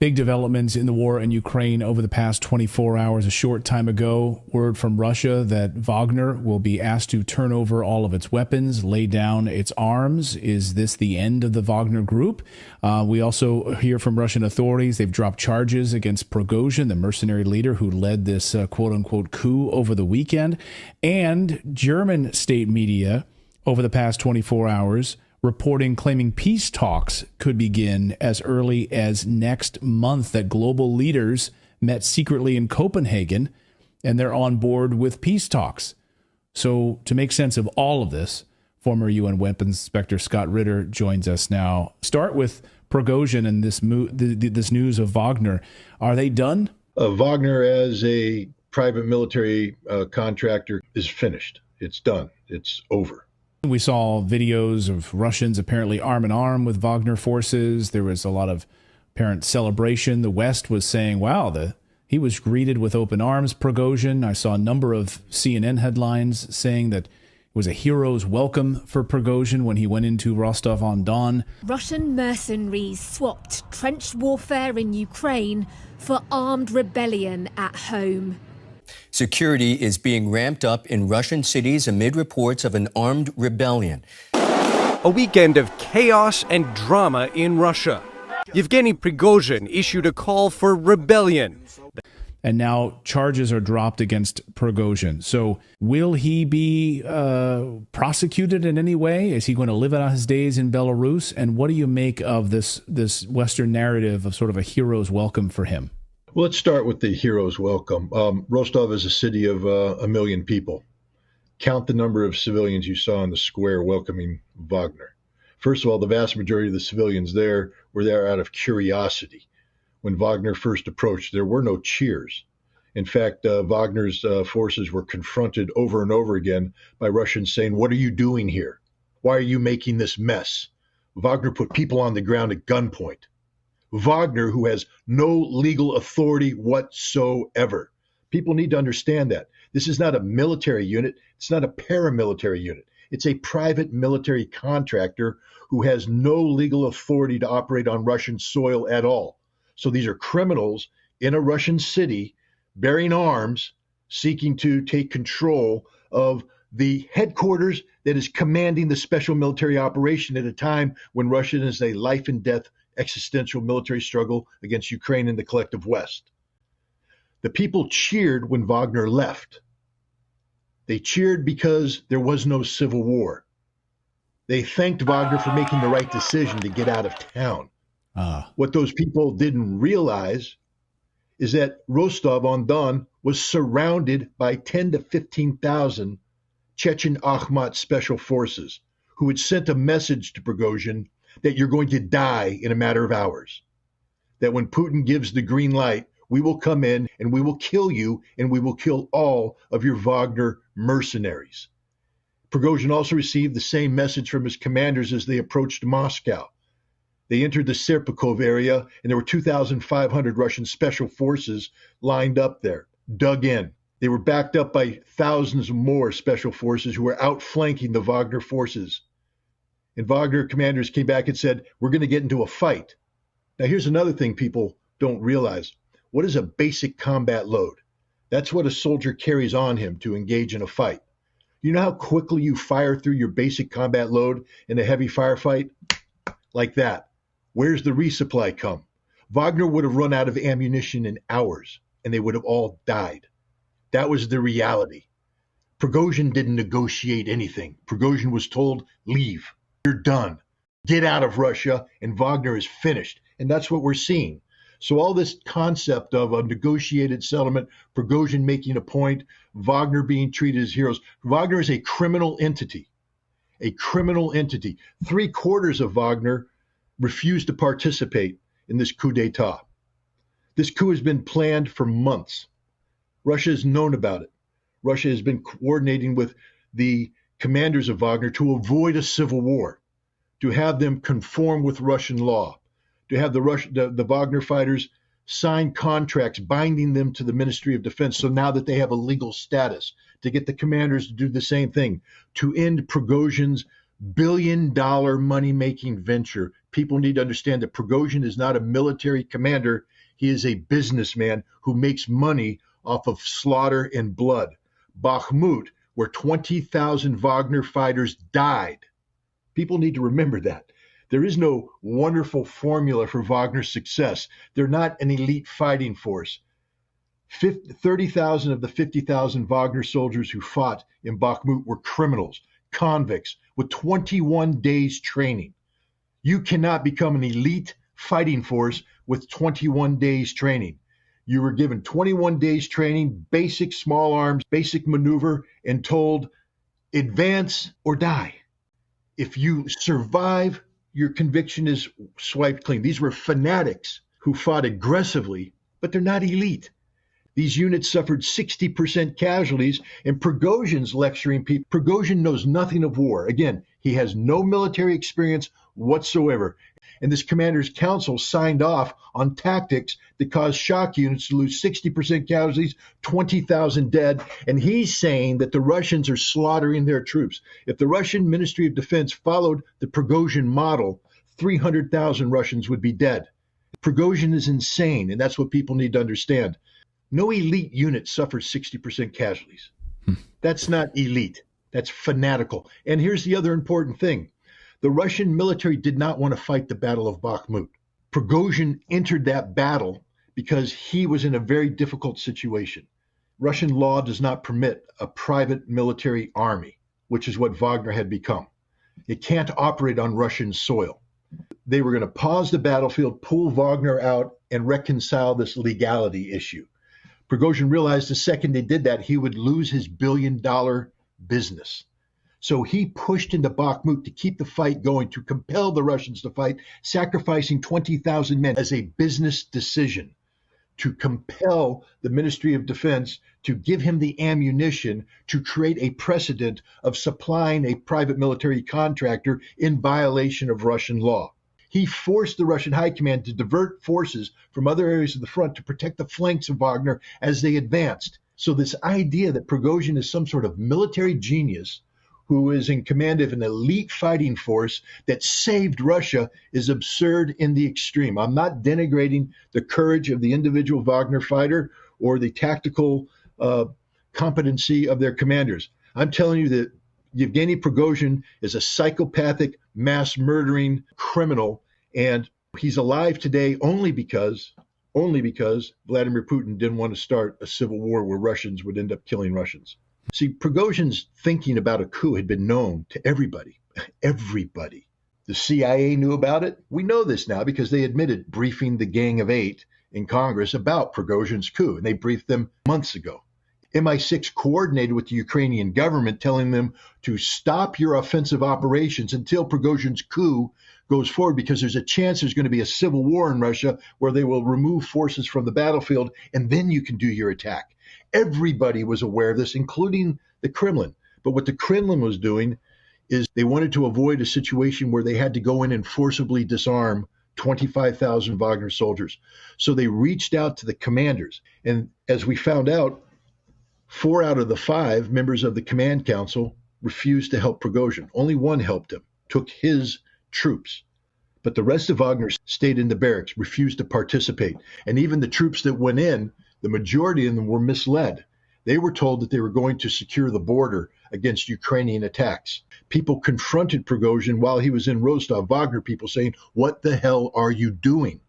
Big developments in the war in Ukraine over the past 24 hours. A short time ago, word from Russia that Wagner will be asked to turn over all of its weapons, lay down its arms. Is this the end of the Wagner group? We also hear from Russian authorities. They've dropped charges against Prigozhin, the mercenary leader who led this quote-unquote coup over the weekend. And German state media over the past 24 hours claiming peace talks could begin as early as next month, that global leaders met secretly in Copenhagen and they're on board with peace talks. So to make sense of all of this, former UN Weapons Inspector Scott Ritter joins us now. Start with Prigozhin and this news of Wagner. Are they done? Wagner as a private military contractor is finished. It's done. It's over. We saw videos of Russians apparently arm in arm with Wagner forces. There was a lot of apparent celebration. The West was saying, wow, he was greeted with open arms, Prigozhin. I saw a number of CNN headlines saying that it was a hero's welcome for Prigozhin when he went into Rostov-on-Don. Russian mercenaries swapped trench warfare in Ukraine for armed rebellion at home. Security is being ramped up in Russian cities amid reports of an armed rebellion. A weekend of chaos and drama in Russia. Yevgeny Prigozhin issued a call for rebellion. And now charges are dropped against Prigozhin. So will he be prosecuted in any way? Is he going to live out his days in Belarus? And what do you make of this Western narrative of sort of a hero's welcome for him? Well, let's start with the hero's welcome. Rostov is a city of 1 million people. Count the number of civilians you saw in the square welcoming Wagner. First of all, the vast majority of the civilians there were there out of curiosity. When Wagner first approached, there were no cheers. In fact, Wagner's forces were confronted over and over again by Russians saying, "What are you doing here? Why are you making this mess?" Wagner put people on the ground at gunpoint. Wagner, who has no legal authority whatsoever. People need to understand that. This is not a military unit. It's not a paramilitary unit. It's a private military contractor who has no legal authority to operate on Russian soil at all. So these are criminals in a Russian city bearing arms, seeking to take control of the headquarters that is commanding the special military operation at a time when Russia is a life and death existential military struggle against Ukraine and the collective West. The people cheered when Wagner left. They cheered because there was no civil war. They thanked Wagner for making the right decision to get out of town. What those people didn't realize is that Rostov-on-Don was surrounded by 10 to 15,000 Chechen Akhmat special forces who had sent a message to Prigozhin that you're going to die in a matter of hours. That when Putin gives the green light, we will come in and we will kill you and we will kill all of your Wagner mercenaries. Prigozhin also received the same message from his commanders as they approached Moscow. They entered the Serpukov area and there were 2,500 Russian special forces lined up there, dug in. They were backed up by thousands more special forces who were outflanking the Wagner forces. And Wagner commanders came back and said, we're going to get into a fight. Now, here's another thing people don't realize. What is a basic combat load? That's what a soldier carries on him to engage in a fight. You know how quickly you fire through your basic combat load in a heavy firefight? Like that. Where's the resupply come? Wagner would have run out of ammunition in hours, and they would have all died. That was the reality. Prigozhin didn't negotiate anything. Prigozhin was told, leave. You're done. Get out of Russia, and Wagner is finished. And that's what we're seeing. So all this concept of a negotiated settlement, Prigozhin making a point, Wagner being treated as heroes. Wagner is a criminal entity. A criminal entity. 3/4 of Wagner refused to participate in this coup d'etat. This coup has been planned for months. Russia has known about it. Russia has been coordinating with the commanders of Wagner to avoid a civil war, to have them conform with Russian law, to have the Wagner fighters sign contracts binding them to the Ministry of Defense. So now that they have a legal status, to get the commanders to do the same thing, to end Prigozhin's billion-dollar money-making venture. People need to understand that Prigozhin is not a military commander. He is a businessman who makes money off of slaughter and blood. Bakhmut, where 20,000 Wagner fighters died. People need to remember that. There is no wonderful formula for Wagner's success. They're not an elite fighting force. 30,000 of the 50,000 Wagner soldiers who fought in Bakhmut were criminals, convicts, with 21 days training. You cannot become an elite fighting force with 21 days training. You were given 21 days training, basic small arms, basic maneuver, and told, advance or die. If you survive, your conviction is swiped clean. These were fanatics who fought aggressively, but they're not elite. These units suffered 60% casualties, and Prigozhin's lecturing people. Prigozhin knows nothing of war. Again, he has no military experience whatsoever. And this commander's council signed off on tactics that caused shock units to lose 60% casualties, 20,000 dead. And he's saying that the Russians are slaughtering their troops. If the Russian Ministry of Defense followed the Prigozhin model, 300,000 Russians would be dead. Prigozhin is insane, and that's what people need to understand. No elite unit suffers 60% casualties. That's not elite. That's fanatical. And here's the other important thing. The Russian military did not want to fight the Battle of Bakhmut. Prigozhin entered that battle because he was in a very difficult situation. Russian law does not permit a private military army, which is what Wagner had become. It can't operate on Russian soil. They were going to pause the battlefield, pull Wagner out, and reconcile this legality issue. Prigozhin realized the second they did that, he would lose his billion-dollar business. So he pushed into Bakhmut to keep the fight going, to compel the Russians to fight, sacrificing 20,000 men as a business decision, to compel the Ministry of Defense to give him the ammunition to create a precedent of supplying a private military contractor in violation of Russian law. He forced the Russian high command to divert forces from other areas of the front to protect the flanks of Wagner as they advanced. So this idea that Prigozhin is some sort of military genius who is in command of an elite fighting force that saved Russia is absurd in the extreme. I'm not denigrating the courage of the individual Wagner fighter or the tactical competency of their commanders. I'm telling you that Yevgeny Prigozhin is a psychopathic, mass murdering criminal, and he's alive today only because Vladimir Putin didn't want to start a civil war where Russians would end up killing Russians. See, Prigozhin's thinking about a coup had been known to everybody. Everybody. The CIA knew about it. We know this now because they admitted briefing the Gang of Eight in Congress about Prigozhin's coup, and they briefed them months ago. MI6 coordinated with the Ukrainian government, telling them to stop your offensive operations until Prigozhin's coup goes forward, because there's a chance there's going to be a civil war in Russia where they will remove forces from the battlefield, and then you can do your attack. Everybody was aware of this, including the Kremlin. But what the Kremlin was doing is they wanted to avoid a situation where they had to go in and forcibly disarm 25,000 Wagner soldiers. So they reached out to the commanders. And as we found out, 4 out of the 5 members of the command council refused to help Prigozhin. Only one helped him, took his troops. But the rest of Wagner stayed in the barracks, refused to participate. And even the troops that went in, the majority of them were misled. They were told that they were going to secure the border against Ukrainian attacks. People confronted Prigozhin while he was in Rostov, Wagner people saying, "What the hell are you doing?"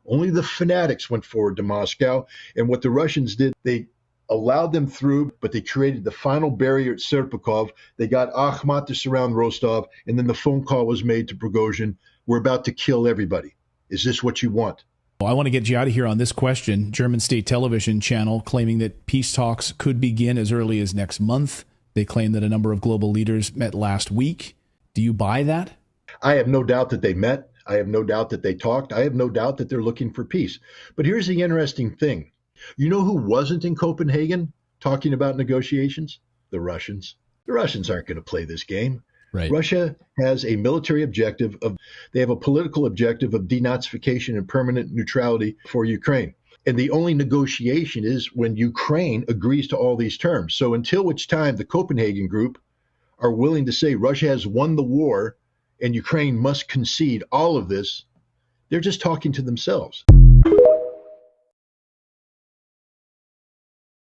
Only the fanatics went forward to Moscow. And what the Russians did, they allowed them through, but they created the final barrier at Serpukhov. They got Akhmat to surround Rostov, and then the phone call was made to Prigozhin, "We're about to kill everybody. Is this what you want?" Well, I want to get you out of here on this question. German state television channel claiming that peace talks could begin as early as next month. They claim that a number of global leaders met last week. Do you buy that? I have no doubt that they met. I have no doubt that they talked. I have no doubt that they're looking for peace. But here's the interesting thing. You know who wasn't in Copenhagen talking about negotiations? The Russians. The Russians aren't going to play this game. Right. Russia has a military objective they have a political objective of denazification and permanent neutrality for Ukraine. And the only negotiation is when Ukraine agrees to all these terms. So until which time the Copenhagen group are willing to say Russia has won the war and Ukraine must concede all of this, they're just talking to themselves.